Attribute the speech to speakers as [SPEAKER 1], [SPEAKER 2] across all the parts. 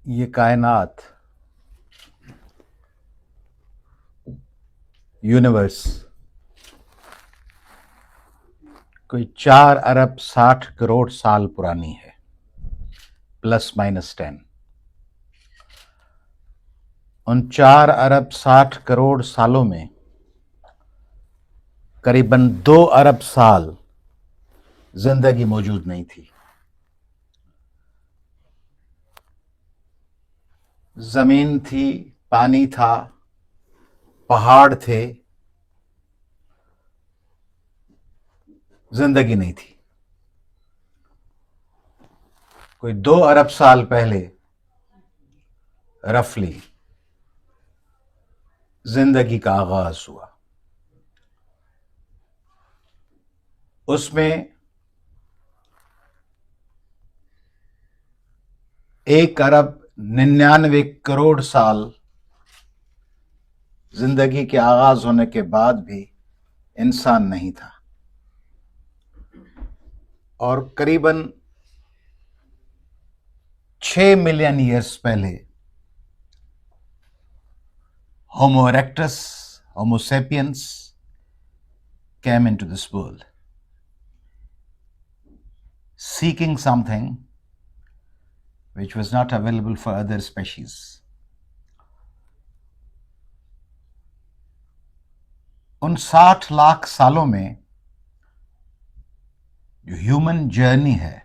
[SPEAKER 1] یہ کائنات، یونیورس کوئی 4 ارب 60 کروڑ سال پرانی ہے، +- 10۔ ان 4 ارب 60 کروڑ سالوں میں قریباً 2 ارب سال زندگی موجود نہیں تھی۔ زمین تھی، پانی تھا، پہاڑ تھے، زندگی نہیں تھی۔ کوئی 2 ارب سال پہلے رفلی زندگی کا آغاز ہوا۔ اس میں 1 ارب 99 کروڑ سال زندگی کے آغاز ہونے کے بعد بھی انسان نہیں تھا، اور قریباً 6 ملین ایئرس پہلے Homo erectus, Homo sapiens came into this world seeking something which was not available for other species. ان 60 لاکھ سالوں میں جو ہیومن جرنی ہے،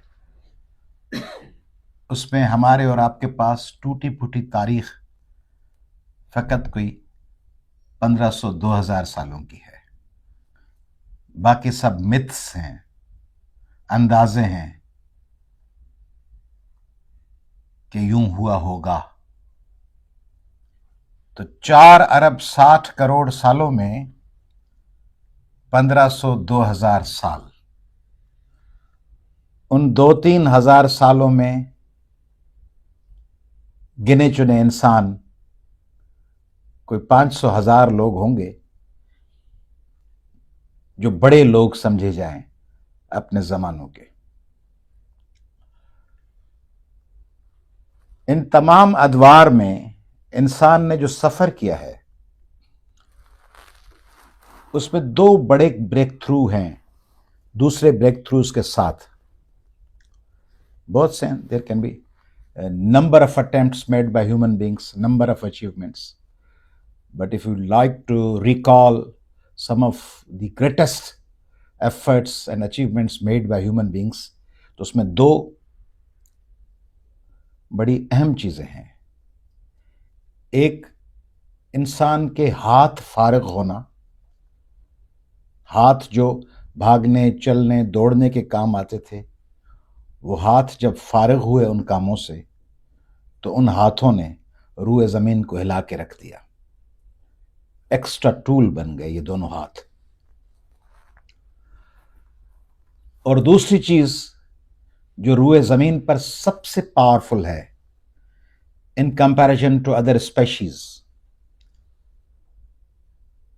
[SPEAKER 1] اس میں ہمارے اور آپ کے پاس ٹوٹی پھوٹی تاریخ فقط کوئی 1500-2000 سالوں کی ہے۔ باقی سب متس ہیں، اندازے ہیں کہ یوں ہوا ہوگا۔ تو 4 ارب 60 کروڑ سالوں میں 1500-2000 سال، ان 2-3 ہزار سالوں میں گنے چنے انسان کوئی 500-1000 لوگ ہوں گے جو بڑے لوگ سمجھے جائیں اپنے زمانوں کے۔ ان تمام ادوار میں انسان نے جو سفر کیا ہے، اس میں 2 بڑے بریک تھرو ہیں دوسرے بریک تھروز کے ساتھ۔ بہت سے ہیں، there can be number of attempts made by human beings, number of achievements, but if you like to recall some of the greatest efforts and achievements made by human beings، تو اس میں 2 بڑی اہم چیزیں ہیں۔ ایک، انسان کے ہاتھ فارغ ہونا، ہاتھ جو بھاگنے، چلنے، دوڑنے کے کام آتے تھے، وہ ہاتھ جب فارغ ہوئے ان کاموں سے تو ان ہاتھوں نے روئے زمین کو ہلا کے رکھ دیا، ایکسٹرا ٹول بن گئے یہ دونوں ہاتھ۔ اور دوسری چیز جو روئے زمین پر سب سے پاورفل ہے in comparison to other species,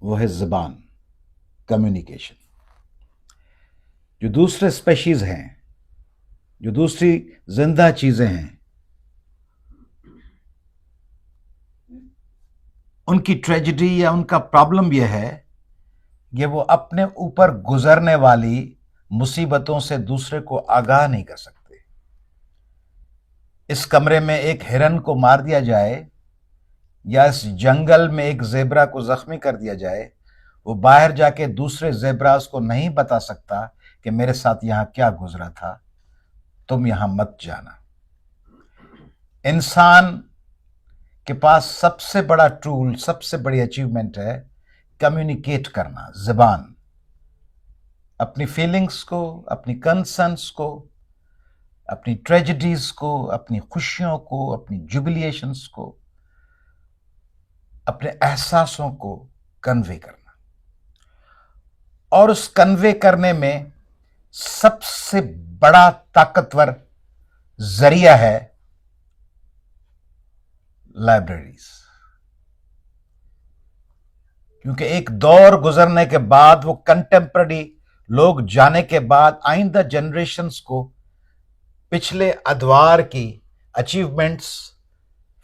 [SPEAKER 1] وہ ہے زبان، کمیونیکیشن۔ جو دوسرے اسپیشیز ہیں، جو دوسری زندہ چیزیں ہیں، ان کی ٹریجڈی یا ان کا پرابلم یہ ہے کہ وہ اپنے اوپر گزرنے والی مصیبتوں سے دوسرے کو آگاہ نہیں کر سکتے۔ اس کمرے میں ایک ہرن کو مار دیا جائے یا اس جنگل میں ایک زیبرا کو زخمی کر دیا جائے، وہ باہر جا کے دوسرے زیبراز کو نہیں بتا سکتا کہ میرے ساتھ یہاں کیا گزرا تھا، تم یہاں مت جانا۔ انسان کے پاس سب سے بڑا ٹول، سب سے بڑی اچیومنٹ ہے کمیونیکیٹ کرنا، زبان، اپنی فیلنگز کو، اپنی کنسرنس کو، اپنی ٹریجڈیز کو، اپنی خوشیوں کو، اپنی جوبلیشنز کو، اپنے احساسوں کو کنوے کرنا۔ اور اس کنوے کرنے میں سب سے بڑا طاقتور ذریعہ ہے لائبریریز، کیونکہ ایک دور گزرنے کے بعد، وہ کنٹمپرری لوگ جانے کے بعد، آئندہ جنریشنز کو پچھلے ادوار کی اچیومنٹس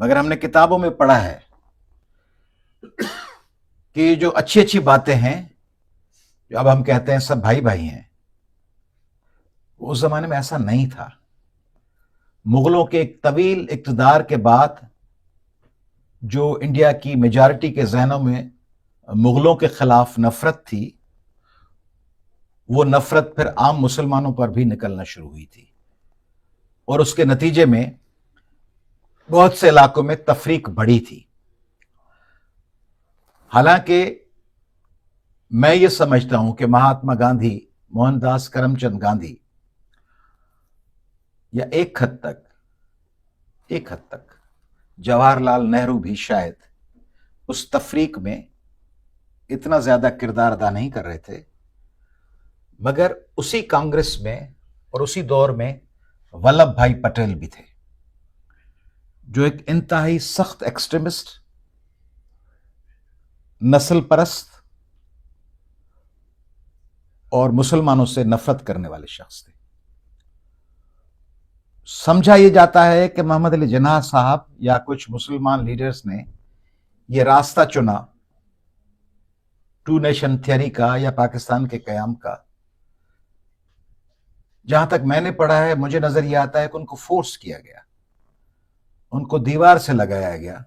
[SPEAKER 1] مگر ہم نے کتابوں میں پڑھا ہے کہ جو اچھی اچھی باتیں ہیں جو اب ہم کہتے ہیں سب بھائی بھائی ہیں، اس زمانے میں ایسا نہیں تھا. مغلوں کے ایک طویل اقتدار کے بعد جو انڈیا کی میجارٹی کے ذہنوں میں مغلوں کے خلاف نفرت تھی، وہ نفرت پھر عام مسلمانوں پر بھی نکلنا شروع ہوئی تھی، اور اس کے نتیجے میں بہت سے علاقوں میں تفریق بڑھی تھی. حالانکہ میں یہ سمجھتا ہوں کہ مہاتما گاندھی، موہن داس کرم چند گاندھی، یا ایک حد تک جواہر لال نہرو بھی شاید اس تفریق میں اتنا زیادہ کردار ادا نہیں کر رہے تھے، مگر اسی کانگریس میں اور اسی دور میں ولبھ بھائی پٹیل بھی تھے، جو ایک انتہائی سخت ایکسٹریمسٹ، نسل پرست اور مسلمانوں سے نفرت کرنے والے شخص تھے. سمجھا یہ جاتا ہے کہ محمد علی جناح صاحب یا کچھ مسلمان لیڈرز نے یہ راستہ چنا ٹو نیشن تھیوری کا یا پاکستان کے قیام کا. جہاں تک میں نے پڑھا ہے، مجھے نظر یہ آتا ہے کہ ان کو فورس کیا گیا، ان کو دیوار سے لگایا گیا.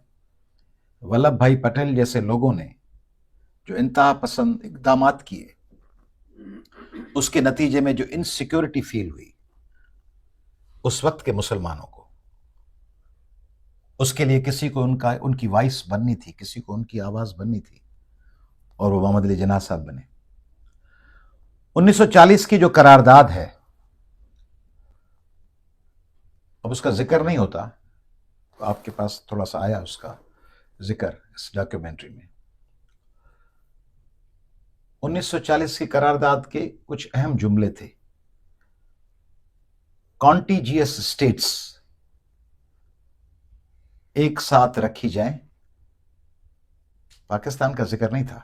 [SPEAKER 1] ولبھ بھائی پٹیل جیسے لوگوں نے جو انتہا پسند اقدامات کیے، اس کے نتیجے میں جو انسیکیورٹی فیل ہوئی اس وقت کے مسلمانوں کو، اس کے لیے کسی کو ان کی وائس بننی تھی، کسی کو ان کی آواز بننی تھی، اور وہ محمد علی جناح صاحب بنے. 1940 کی جو قرارداد ہے، اب اس کا ذکر نہیں ہوتا، آپ کے پاس تھوڑا سا آیا اس کا ذکر اس ڈاکیومنٹری میں. 1940 کی قرارداد کے کچھ اہم جملے تھے. کانٹیجیس اسٹیٹس ایک ساتھ رکھی جائیں. پاکستان کا ذکر نہیں تھا.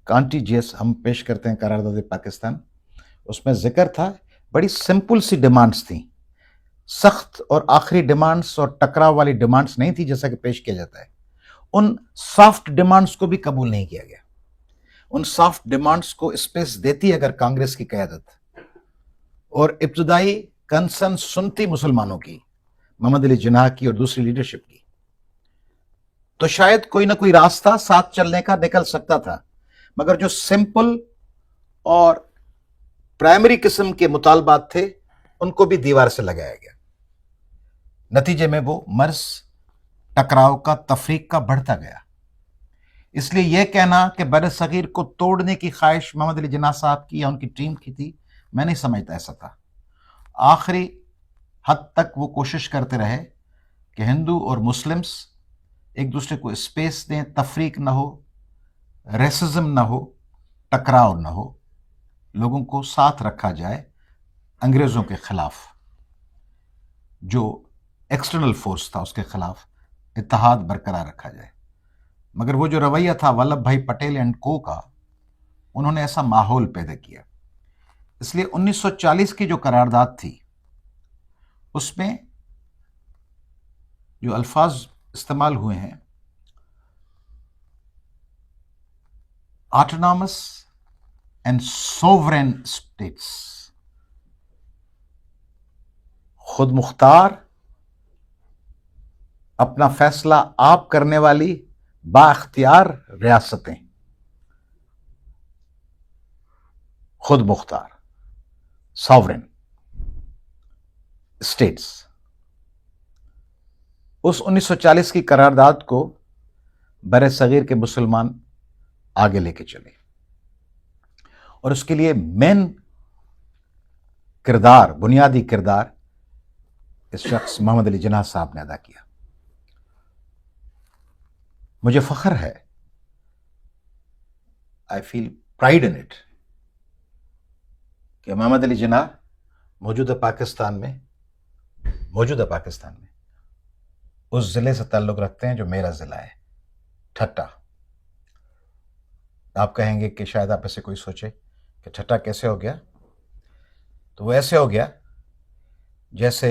[SPEAKER 1] کانٹیجیس ہم پیش کرتے ہیں قرارداد پاکستان، اس میں ذکر تھا. بڑی سمپل سی ڈیمانڈز تھیں، سخت اور آخری ڈیمانڈز اور ٹکراؤ والی ڈیمانڈز نہیں تھی جیسا کہ پیش کیا جاتا ہے. ان سافٹ ڈیمانڈز کو بھی قبول نہیں کیا گیا. ان سافٹ ڈیمانڈز کو اسپیس دیتی اگر کانگریس کی قیادت اور ابتدائی کنسرن سنتی مسلمانوں کی، محمد علی جناح کی اور دوسری لیڈرشپ کی، تو شاید کوئی نہ کوئی راستہ ساتھ چلنے کا نکل سکتا تھا. مگر جو سمپل اور پرائمری قسم کے مطالبات تھے ان کو بھی دیوار سے لگایا گیا. نتیجے میں وہ مرض ٹکراؤ کا، تفریق کا بڑھتا گیا. اس لیے یہ کہنا کہ بر صغیر کو توڑنے کی خواہش محمد علی جناح صاحب کی یا ان کی ٹیم کی تھی، میں نہیں سمجھتا ایسا تھا. آخری حد تک وہ کوشش کرتے رہے کہ ہندو اور مسلمز ایک دوسرے کو اسپیس دیں، تفریق نہ ہو، ریسزم نہ ہو، ٹکراؤ نہ ہو، لوگوں کو ساتھ رکھا جائے. انگریزوں کے خلاف جو ایکسٹرنل فورس تھا اس کے خلاف اتحاد برقرار رکھا جائے. مگر وہ جو رویہ تھا ولبھ بھائی پٹیل اینڈ کو کا، انہوں نے ایسا ماحول پیدا کیا. اس لیے 1940 کی جو قرارداد تھی اس میں جو الفاظ استعمال ہوئے ہیں، آٹونامس اینڈ سوورین اسٹیٹس، خود مختار، اپنا فیصلہ آپ کرنے والی با اختیار ریاستیں، خود مختار ساورن اسٹیٹس. اس 1940 کی قرارداد کو بر صغیر کے مسلمان آگے لے کے چلے، اور اس کے لیے مین کردار، بنیادی کردار اس شخص محمد علی جناح صاحب نے ادا کیا. مجھے فخر ہے، آئی فیل پرائڈ ان اٹ، کہ محمد علی جناح موجودہ پاکستان میں اس ضلع سے تعلق رکھتے ہیں جو میرا ضلع ہے، ٹھٹا. آپ کہیں گے کہ شاید آپ ایسے کوئی سوچے کہ ٹھٹا کیسے ہو گیا؟ تو وہ ایسے ہو گیا جیسے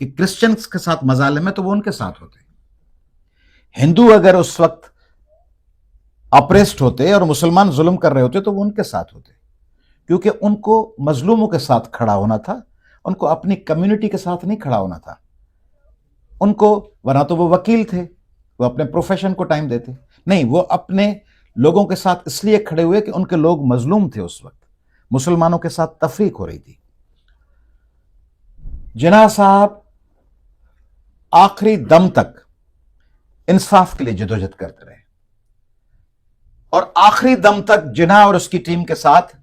[SPEAKER 1] کہ کرسچنز کے ساتھ مظالم ہے تو وہ ان کے ساتھ ہوتے. ہندو اگر اس وقت اپریسڈ ہوتے اور مسلمان ظلم کر رہے ہوتے تو وہ ان کے ساتھ ہوتے، کیونکہ ان کو مظلوموں کے ساتھ کھڑا ہونا تھا، ان کو اپنی کمیونٹی کے ساتھ نہیں کھڑا ہونا تھا. ان کو ورنہ تو وہ وکیل تھے، وہ اپنے پروفیشن کو ٹائم دیتے، نہیں، وہ اپنے لوگوں کے ساتھ اس لیے کھڑے ہوئے کہ ان کے لوگ مظلوم تھے. اس وقت مسلمانوں کے ساتھ تفریق ہو رہی تھی. جناح صاحب آخری دم تک انصاف کے لیے جدوجہد کرتے رہے، اور آخری دم تک جناح اور اس کی ٹیم کے ساتھ،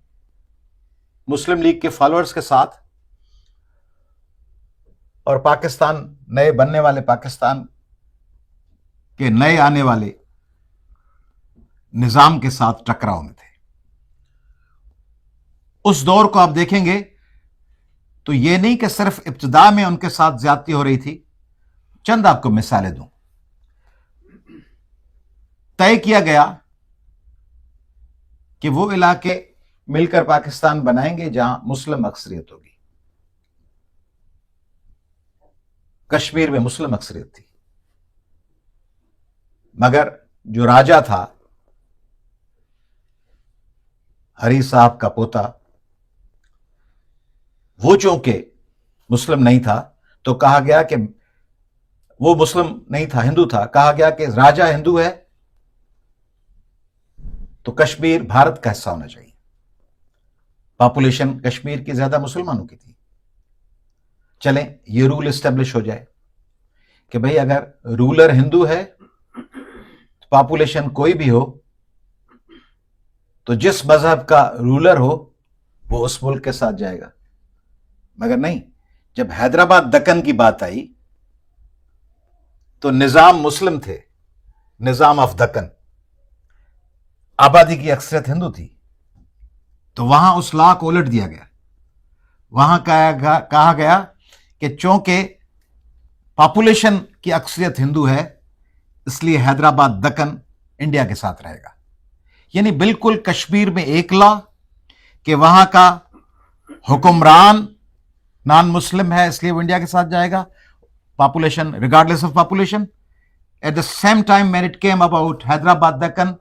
[SPEAKER 1] مسلم لیگ کے فالوورز کے ساتھ، اور پاکستان، نئے بننے والے پاکستان کے نئے آنے والے نظام کے ساتھ ٹکراؤ میں تھے. اس دور کو آپ دیکھیں گے تو یہ نہیں کہ صرف ابتدا میں ان کے ساتھ زیادتی ہو رہی تھی. چند آپ کو مثالیں دوں. طے کیا گیا کہ وہ علاقے مل کر پاکستان بنائیں گے جہاں مسلم اکثریت ہوگی. کشمیر میں مسلم اکثریت تھی، مگر جو راجا تھا، ہری صاحب کا پوتا، وہ چونکہ مسلم نہیں تھا تو کہا گیا کہ وہ مسلم نہیں تھا، ہندو تھا، کہا گیا کہ راجا ہندو ہے تو کشمیر بھارت کا حصہ ہونا چاہیے. پاپولیشن کشمیر کی زیادہ مسلمانوں کی تھی. چلیں یہ رول اسٹیبلش ہو جائے کہ بھئی اگر رولر ہندو ہے، پاپولیشن کوئی بھی ہو، تو جس مذہب کا رولر ہو وہ اس ملک کے ساتھ جائے گا. مگر نہیں، جب حیدرآباد دکن کی بات آئی تو نظام مسلم تھے، نظام آف دکن، آبادی کی اکثریت ہندو تھی، تو وہاں اس لا کو الٹ دیا گیا. وہاں کہا گیا کہ چونکہ پاپولیشن کی اکثریت ہندو ہے اس لیے حیدرآباد دکن انڈیا کے ساتھ رہے گا. یعنی بالکل کشمیر میں ایک لا کہ وہاں کا حکمران نان مسلم ہے اس لیے وہ انڈیا کے ساتھ جائے گا، population regardless of population. At the same time when it came about Hyderabad Deccan,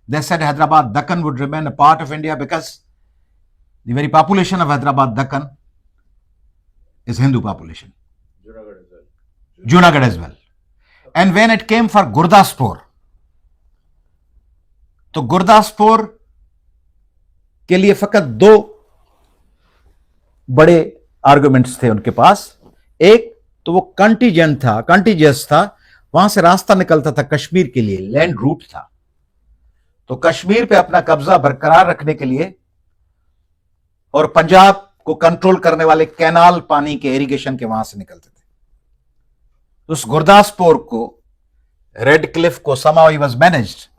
[SPEAKER 1] they said Hyderabad Deccan would remain a part of India because the very population of Hyderabad Deccan is Hindu population. Junagadh as well. And when it came for Gurdaspur, تو گرداسپور کے لیے فقط دو بڑے arguments تھے ان کے پاس. ایک تو وہ کنٹیجس تھا، وہاں سے راستہ نکلتا تھا کشمیر کے لیے، لینڈ روٹ تھا، تو کشمیر پہ اپنا قبضہ برقرار رکھنے کے لیے اور پنجاب کو کنٹرول کرنے والے کینال پانی کے ایریگیشن کے وہاں سے نکلتے تھے. اس گرداسپور کو ریڈ کلف کو somehow he was managed،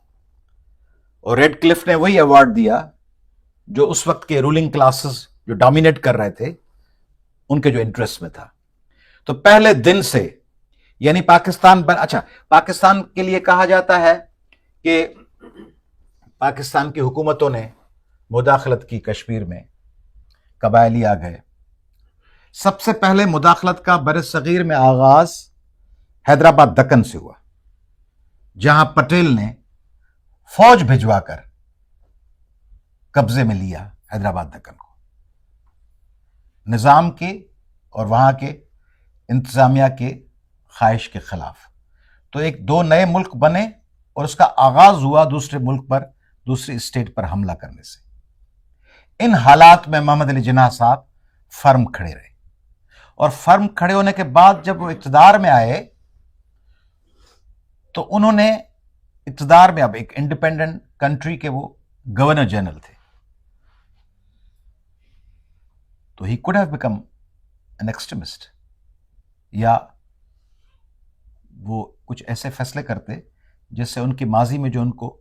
[SPEAKER 1] اور ریڈ کلف نے وہی ایوارڈ دیا جو اس وقت کے رولنگ کلاسز جو ڈومینیٹ کر رہے تھے ان کے جو انٹرسٹ میں تھا. تو پہلے دن سے یعنی پاکستان کے لیے کہا جاتا ہے کہ پاکستان کی حکومتوں نے مداخلت کی کشمیر میں، قبائلی آ گئے. سب سے پہلے مداخلت کا بر صغیر میں آغاز حیدرآباد دکن سے ہوا، جہاں پٹیل نے فوج بھجوا کر قبضے میں لیا حیدرآباد دکن کو، نظام کے اور وہاں کے انتظامیہ کے خواہش کے خلاف. تو دو نئے ملک بنے اور اس کا آغاز ہوا دوسرے ملک پر، دوسری اسٹیٹ پر حملہ کرنے سے. ان حالات میں محمد علی جناح صاحب فرم کھڑے رہے، اور فرم کھڑے ہونے کے بعد جب وہ اقتدار میں آئے تو انہوں نے اقتدار میں، اب ایک انڈیپینڈنٹ کنٹری کے وہ گورنر جنرل تھے، تو he could have become an extremist, یا وہ کچھ ایسے فیصلے کرتے جس سے ان کی ماضی میں جو ان کو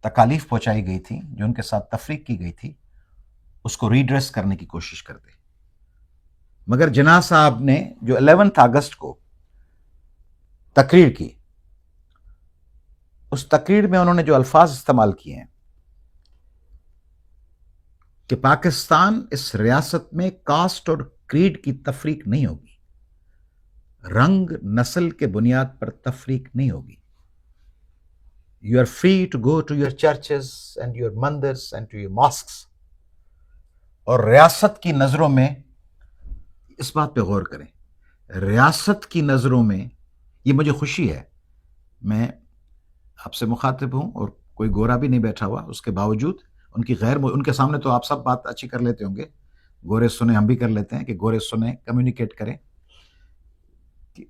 [SPEAKER 1] تکالیف پہنچائی گئی تھی، جو ان کے ساتھ تفریق کی گئی تھی، اس کو ریڈریس کرنے کی کوشش کرتے. مگر جناح صاحب نے جو 11 اگست کو تقریر کی، اس تقریر میں انہوں نے جو الفاظ استعمال کیے ہیں کہ پاکستان اس ریاست میں کاسٹ اور کریڈ کی تفریق نہیں ہوگی، رنگ نسل کے بنیاد پر تفریق نہیں ہوگی. You are free to go to your churches and your mandars and to your mosques. اور ریاست کی نظروں میں اس بات پہ غور کریں. ریاست کی نظروں میں یہ مجھے خوشی ہے، میں آپ سے مخاطب ہوں اور کوئی گورا بھی نہیں بیٹھا ہوا، اس کے باوجود ان کے سامنے تو آپ سب بات اچھی کر لیتے ہوں گے، گورے سنیں، ہم بھی کر لیتے ہیں کہ گورے سنیں، کمیونیکیٹ کریں.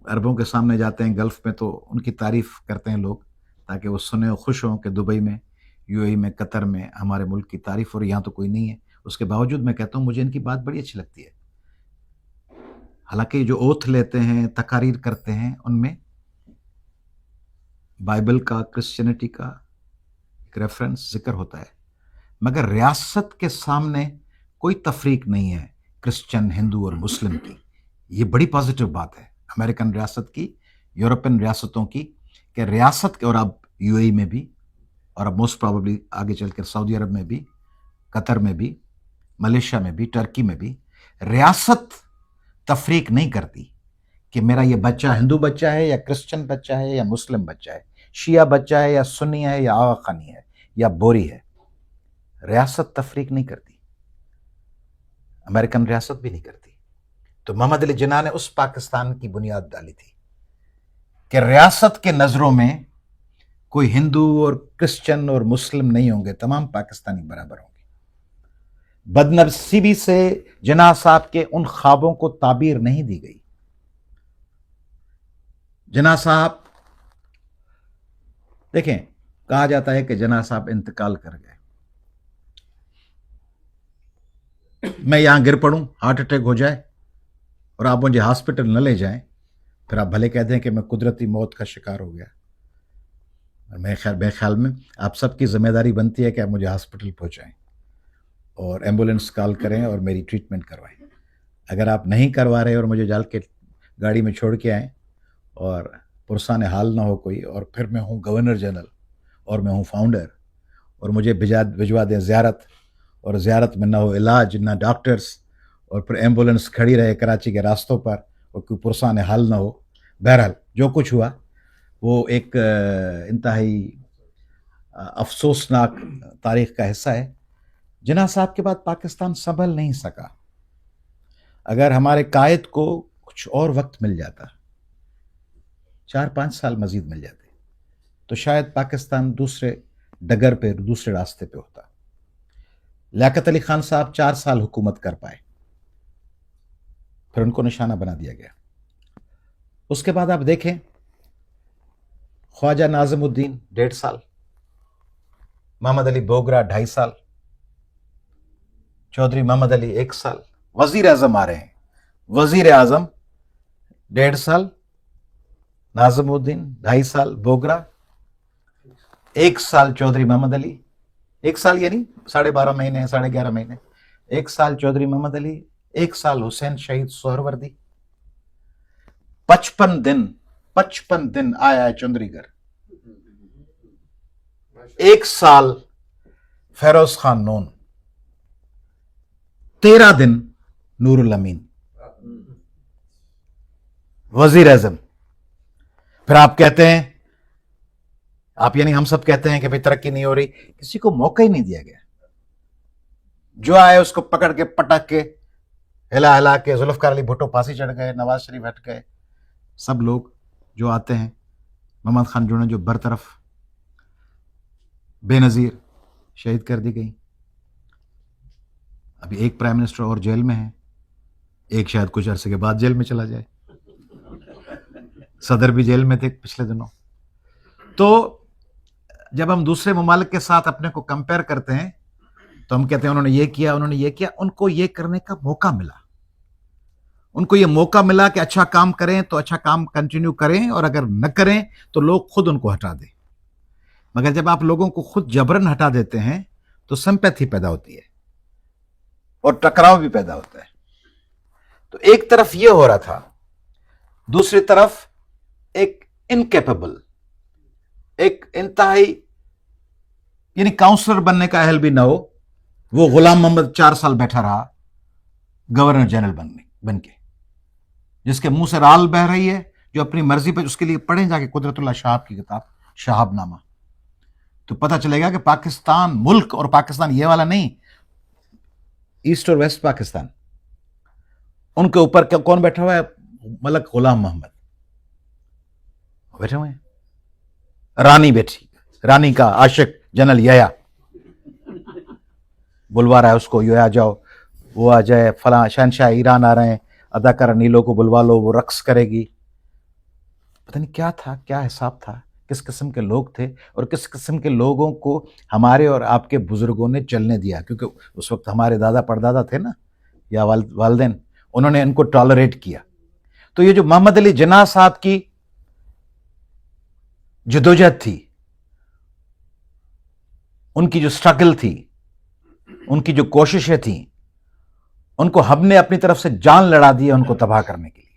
[SPEAKER 1] عربوں کے سامنے جاتے ہیں گلف میں تو ان کی تعریف کرتے ہیں لوگ تاکہ وہ سنیں اور خوش ہوں کہ دبئی میں، یو اے میں، قطر میں ہمارے ملک کی تعریف، اور یہاں تو کوئی نہیں ہے. اس کے باوجود میں کہتا ہوں مجھے ان کی بات بڑی اچھی لگتی ہے. حالانکہ جو اوتھ لیتے ہیں، تقاریر کرتے ہیں، ان میں بائبل کا، کرسچینٹی کا ایک ریفرنس ذکر ہوتا ہے، مگر ریاست کے سامنے کوئی تفریق نہیں ہے کرسچن، ہندو اور مسلم کی. یہ بڑی پازیٹیو بات ہے امریکن ریاست کی، یورپین ریاستوں کی، کہ ریاست کے، اور اب یو اے میں بھی، اور اب موسٹ پرابیبلی آگے چل کر سعودی عرب میں بھی، قطر میں بھی، ملیشیا میں بھی، ٹرکی میں بھی، ریاست تفریق نہیں کرتی کہ میرا یہ بچہ ہندو بچہ ہے یا کرسچن بچہ ہے یا مسلم بچہ ہے، شیعہ بچہ ہے یا سنی ہے یا آغاخانی ہے یا بوری ہے. ریاست تفریق نہیں کرتی، امریکن ریاست بھی نہیں کرتی. تو محمد علی جناح نے اس پاکستان کی بنیاد ڈالی تھی کہ ریاست کے نظروں میں کوئی ہندو اور کرسچن اور مسلم نہیں ہوں گے، تمام پاکستانی برابر ہوں گے. بدنصیبی سے جناح صاحب کے ان خوابوں کو تعبیر نہیں دی گئی. جناح صاحب، دیکھیں، کہا جاتا ہے کہ جناح صاحب انتقال کر گئے، میں یہاں گر پڑوں، ہارٹ اٹیک ہو جائے اور آپ مجھے ہاسپٹل نہ لے جائیں، پھر آپ بھلے کہہ دیں کہ میں قدرتی موت کا شکار ہو گیا. میرے خیال میں آپ سب کی ذمہ داری بنتی ہے کہ آپ مجھے ہاسپٹل پہنچائیں اور ایمبولینس کال کریں اور میری ٹریٹمنٹ کروائیں. اگر آپ نہیں کروا رہے اور مجھے جال کے گاڑی میں چھوڑ کے آئیں اور پرسان حال نہ ہو کوئی، اور پھر میں ہوں گورنر جنرل اور میں ہوں فاؤنڈر، اور مجھے بھجوا دیں زیارت، اور زیارت میں نہ ہو علاج، نہ ڈاکٹرز، اور پھر ایمبولینس کھڑی رہے کراچی کے راستوں پر اور کوئی پرسان حال نہ ہو. بہرحال جو کچھ ہوا وہ ایک انتہائی افسوسناک تاریخ کا حصہ ہے. جناح صاحب کے بعد پاکستان سنبھل نہیں سکا. اگر ہمارے قائد کو کچھ اور وقت مل جاتا، 4-5 سال مزید مل جاتے، تو شاید پاکستان دوسرے ڈگر پہ، دوسرے راستے پہ ہوتا. لیاقت علی خان صاحب 4 سال حکومت کر پائے، پھر ان کو نشانہ بنا دیا گیا. اس کے بعد آپ دیکھیں خواجہ ناظم الدین 1.5 سال، محمد علی بوگرا 2.5 سال، چودھری محمد علی 1 سال، وزیر اعظم آ رہے ہیں، وزیر اعظم 1.5 سال، ناظم الدین 2.5 سال، بوگرا 1 سال، چودھری محمد علی 1 سال، یعنی 12.5 مہینے، 11.5 مہینے، 1 سال چودھری محمد علی، 1 سال حسین شہید سہروردی. 55 دن آیا ہے چندری گڑھ. 1 سال فیروز خان نون، 13 دن نور الامین وزیر اعظم. پھر آپ کہتے ہیں، آپ یعنی ہم سب کہتے ہیں کہ بھئی ترقی نہیں ہو رہی، کسی کو موقع ہی نہیں دیا گیا. جو آئے اس کو پکڑ کے پٹک کے ہلا کے، ذوالفقار علی بھٹو پھانسی چڑھ گئے، نواز شریف ہٹ گئے، سب لوگ جو آتے ہیں، محمد خان جوڑن جو برطرف، بے نظیر شہید کر دی گئی. ابھی ایک پرائم منسٹر اور جیل میں ہے، ایک شاید کچھ عرصے کے بعد جیل میں چلا جائے. صدر بھی جیل میں تھے پچھلے دنوں. تو جب ہم دوسرے ممالک کے ساتھ اپنے کو کمپیئر کرتے ہیں تو ہم کہتے ہیں انہوں نے یہ کیا، انہوں نے یہ کیا. ان کو یہ کرنے کا موقع ملا، ان کو یہ موقع ملا کہ اچھا کام کریں تو اچھا کام کنٹینیو کریں، اور اگر نہ کریں تو لوگ خود ان کو ہٹا دیں. مگر جب آپ لوگوں کو خود جبرن ہٹا دیتے ہیں تو سمپیتھی پیدا ہوتی ہے اور ٹکراؤ بھی پیدا ہوتا ہے. تو ایک طرف یہ ہو رہا تھا، دوسری طرف ایک انکیپیبل، ایک انتہائی، یعنی کاؤنسلر بننے کا اہل بھی نہ ہو، وہ غلام محمد 4 سال بیٹھا رہا گورنر جنرل بن کے. جس کے منہ سے رال بہ رہی ہے، جو اپنی مرضی پہ، اس کے لیے پڑھیں جا کے قدرت اللہ شہاب کی کتاب شہاب نامہ، تو پتہ چلے گا کہ پاکستان ملک، اور پاکستان یہ والا نہیں، ایسٹ اور ویسٹ پاکستان، ان کے اوپر کون بیٹھا ہوا ہے؟ ملک غلام محمد بیٹھے ہوئے ہیں، رانی بیٹھی، رانی کا عاشق جنرل یحییٰ بلوا رہا ہے اس کو، یہ آ جاؤ، وہ آ جائے، فلاں شہنشاہ ایران آ رہے ہیں، اداکارہ نیلو کو بلوا لو، وہ رقص کرے گی. پتہ نہیں کیا تھا، کیا حساب تھا، کس قسم کے لوگ تھے، اور کس قسم کے لوگوں کو ہمارے اور آپ کے بزرگوں نے چلنے دیا، کیونکہ اس وقت ہمارے دادا پردادا تھے نا، یا والدین، انہوں نے ان کو ٹالریٹ کیا. تو یہ جو محمد علی جناح صاحب کی جدوجہد تھی، ان کی جو سٹرگل تھی، ان کی جو کوششیں تھیں، ان کو ہم نے اپنی طرف سے جان لڑا دی ہے ان کو تباہ کرنے کے لیے.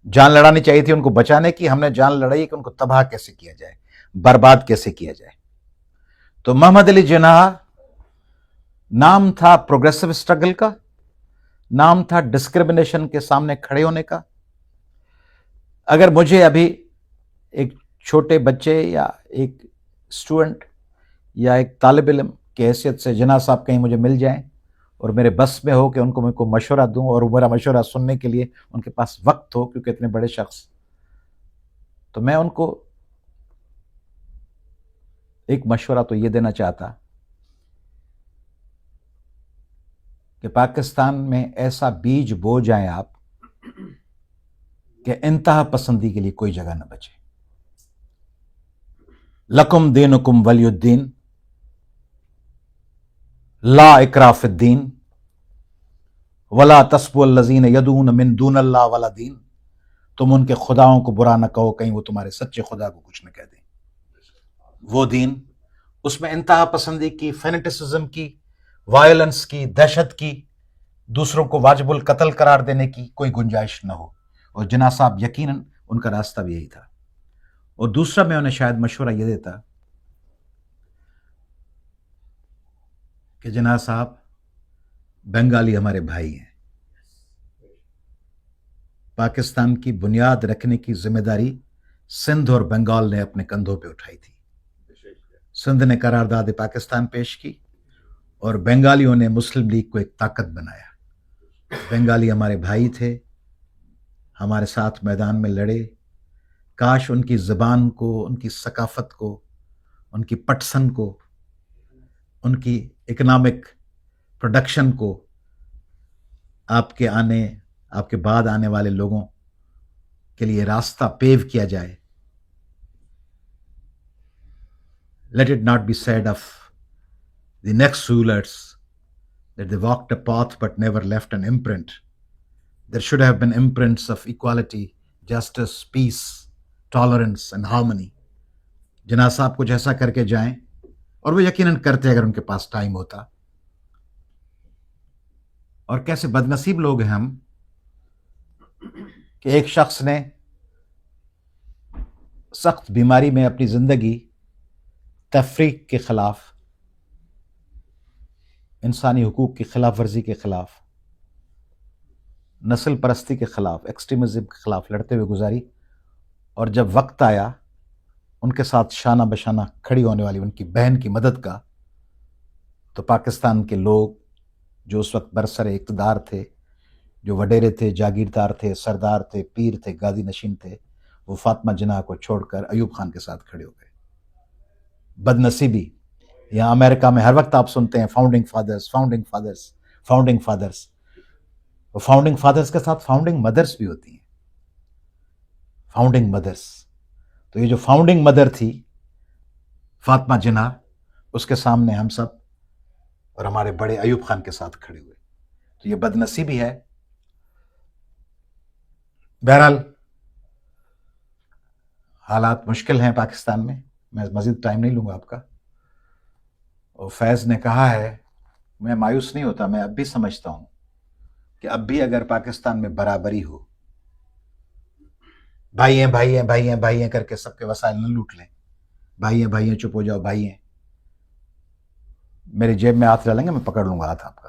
[SPEAKER 1] جان لڑانی چاہیے تھی ان کو بچانے کی، ہم نے جان لڑائی کہ ان کو تباہ کیسے کیا جائے، برباد کیسے کیا جائے. تو محمد علی جناح نام تھا پروگریسو اسٹرگل کا، نام تھا ڈسکرمنیشن کے سامنے کھڑے ہونے کا. اگر مجھے ابھی ایک چھوٹے بچے یا ایک اسٹوڈنٹ یا ایک طالب علم کی حیثیت سے جناح صاحب کہیں مجھے مل جائیں اور میرے بس میں ہو کہ ان کو میں کو مشورہ دوں، اور میرا مشورہ سننے کے لیے ان کے پاس وقت ہو، کیونکہ اتنے بڑے شخص، تو میں ان کو ایک مشورہ تو یہ دینا چاہتا کہ پاکستان میں ایسا بیج بو جائیں آپ کہ انتہا پسندی کے لیے کوئی جگہ نہ بچے. لکم دینکم ولی الدین، لا اکراہ فی الدین، ولا تسبوا الذین یدعون من دون اللہ ولا دین. تم ان کے خداؤں کو برا نہ کہو، کہیں وہ تمہارے سچے خدا کو کچھ نہ کہہ دیں. وہ دین، اس میں انتہا پسندی کی، فینیٹسزم کی، وائلنس کی، دہشت کی، دوسروں کو واجب القتل قرار دینے کی کوئی گنجائش نہ ہو. اور جناح صاحب یقیناً ان کا راستہ بھی یہی تھا. اور دوسرا میں انہیں شاید مشورہ یہ دیتا کہ جناح صاحب، بنگالی ہمارے بھائی ہیں، پاکستان کی بنیاد رکھنے کی ذمہ داری سندھ اور بنگال نے اپنے کندھوں پہ اٹھائی تھی. سندھ نے قرارداد پاکستان پیش کی اور بنگالیوں نے مسلم لیگ کو ایک طاقت بنایا. بنگالی ہمارے بھائی تھے، ہمارے ساتھ میدان میں لڑے. کاش ان کی زبان کو، ان کی ثقافت کو، ان کی پٹسن کو، ان کی اکنامک پروڈکشن کو آپ کے بعد آنے والے لوگوں کے لیے راستہ پیو کیا جائے. Let it not be said of the next rulers that they walked a path but never left an imprint. There should have been imprints of equality, justice, peace, tolerance and harmony. جناح صاحب کچھ ایسا کر کے جائیں، اور وہ یقیناً کرتے اگر ان کے پاس ٹائم ہوتا. اور کیسے بدنصیب لوگ ہیں ہم کہ ایک شخص نے سخت بیماری میں اپنی زندگی تفریق کے خلاف، انسانی حقوق کی خلاف ورزی کے خلاف، نسل پرستی کے خلاف، ایکسٹریمزم کے خلاف لڑتے ہوئے گزاری. اور جب وقت آیا ان کے ساتھ شانہ بشانہ کھڑی ہونے والی ان کی بہن کی مدد کا، تو پاکستان کے لوگ جو اس وقت برسر اقتدار تھے، جو وڈیرے تھے، جاگیردار تھے، سردار تھے، پیر تھے، گادی نشین تھے، وہ فاطمہ جناح کو چھوڑ کر ایوب خان کے ساتھ کھڑے ہو گئے. بدنصیبی. یہاں امریکہ میں ہر وقت آپ سنتے ہیں founding fathers, founding fathers, founding fathers. وہ فاؤنڈنگ فادرز کے ساتھ فاؤنڈنگ مدرز بھی ہوتی ہیں. Founding mothers. تو یہ جو فاؤنڈنگ مدر تھی فاطمہ جناح، اس کے سامنے ہم سب اور ہمارے بڑے ایوب خان کے ساتھ کھڑے ہوئے. تو یہ بدنصیبی ہے. بہرحال حالات مشکل ہیں پاکستان میں. میں مزید ٹائم نہیں لوں گا آپ کا. اور فیض نے کہا ہے، میں مایوس نہیں ہوتا، میں اب بھی سمجھتا ہوں کہ اب بھی اگر پاکستان میں برابری ہو، بھائی ہیں بھائی ہیں بھائی ہیں بھائی ہیں کر کے سب کے وسائل نہ لوٹ لیں، بھائی ہیں بھائی ہیں چپ ہو جاؤ، بھائی ہیں، میری جیب میں ہاتھ ڈالیں گے میں پکڑ لوں گا ہاتھ آپ کا.